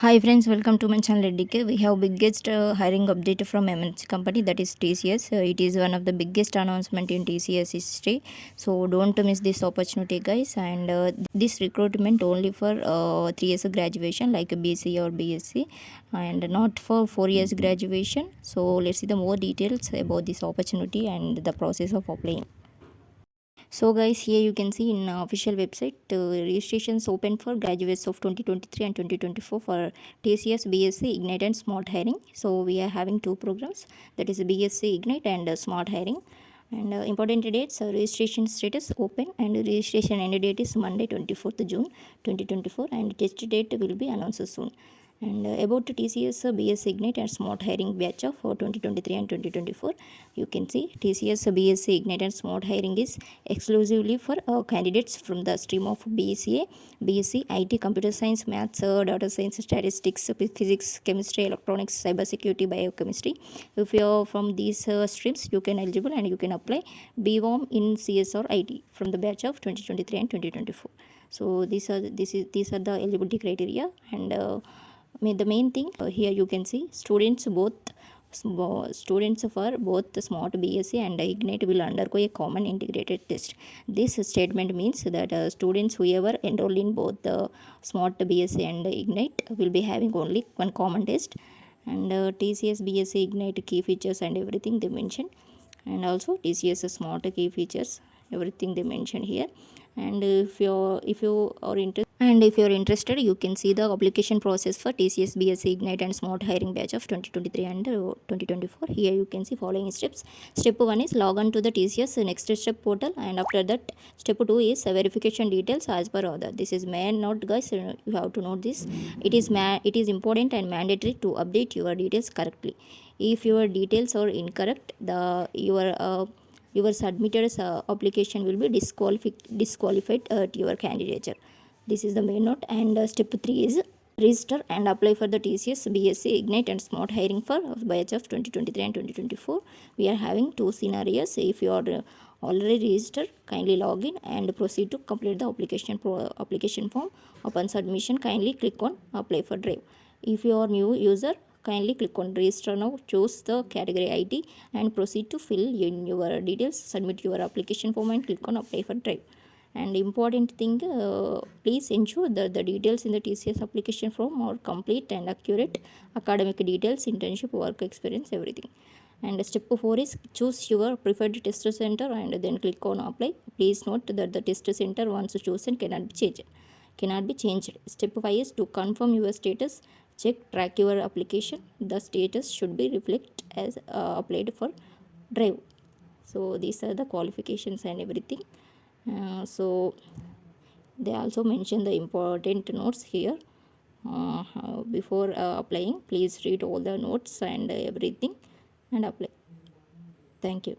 Hi friends, welcome to my channel DK. We have biggest hiring update from MNC company, that is TCS. It is one of the biggest announcement in TCS history. So don't miss this opportunity, guys. And this recruitment only for 3 years of graduation like a BC or BSc, and not for 4 years graduation. So let's see the more details about this opportunity and the process of applying. So guys, here you can see in official website registrations open for graduates of 2023 and 2024 for TCS Biggest Ignite and Smart Hiring. So we are having two programs, that is Biggest Ignite and Smart Hiring. And important dates, registration status open, and registration end date is Monday 24th June 2024, and test date will be announced soon. And about TCS B.Sc Ignite and Smart Hiring batch of 2023 and 2024, you can see TCS B.Sc Ignite and Smart Hiring is exclusively for candidates from the stream of BCA, BSc, IT, Computer Science, Maths, Data Science, Statistics, Physics, Chemistry, Electronics, Cybersecurity, Biochemistry. If you are from these streams, you can eligible and you can apply BWOM in CS or IT from the batch of 2023 and 2024. So these are the eligibility criteria. And the main thing here you can see students for both the Smart BSc and Ignite will undergo a common integrated test. This statement means that students whoever enroll in both the Smart BSc and Ignite will be having only one common test. And TCS BSc Ignite key features and everything they mentioned, and also TCS Smart key features, everything they mentioned here. And if you are interested, you can see the application process for TCS Biggest Ignite and Smart Hiring batch of 2023 and 2024. Here you can see following steps. Step 1 is log on to the TCS next step portal, and after that step 2 is verification details as per other. This is main note, guys. You have to note this. It is important and mandatory to update your details correctly. If your details are incorrect, your submitted application will be disqualified to your candidature. This is the main note. And step 3 is register and apply for the TCS BSc Ignite and Smart Hiring for batch of 2023 and 2024. We are having two scenarios. If you are already registered, kindly log in and proceed to complete the application form. Upon submission, kindly click on apply for drive. If you are new user, kindly click on register now, choose the category ID and proceed to fill in your details, submit your application form and click on apply for drive. And important thing, please ensure that the details in the TCS application form are complete and accurate: academic details, internship, work experience, everything. And step 4 is choose your preferred test center and then click on apply. Please note that the test center once chosen cannot be changed. Step 5 is to confirm your status. Track your application. The status should be reflect as applied for drive. So these are the qualifications and everything. So they also mention the important notes here. Before applying, please read all the notes and everything and apply. Thank you.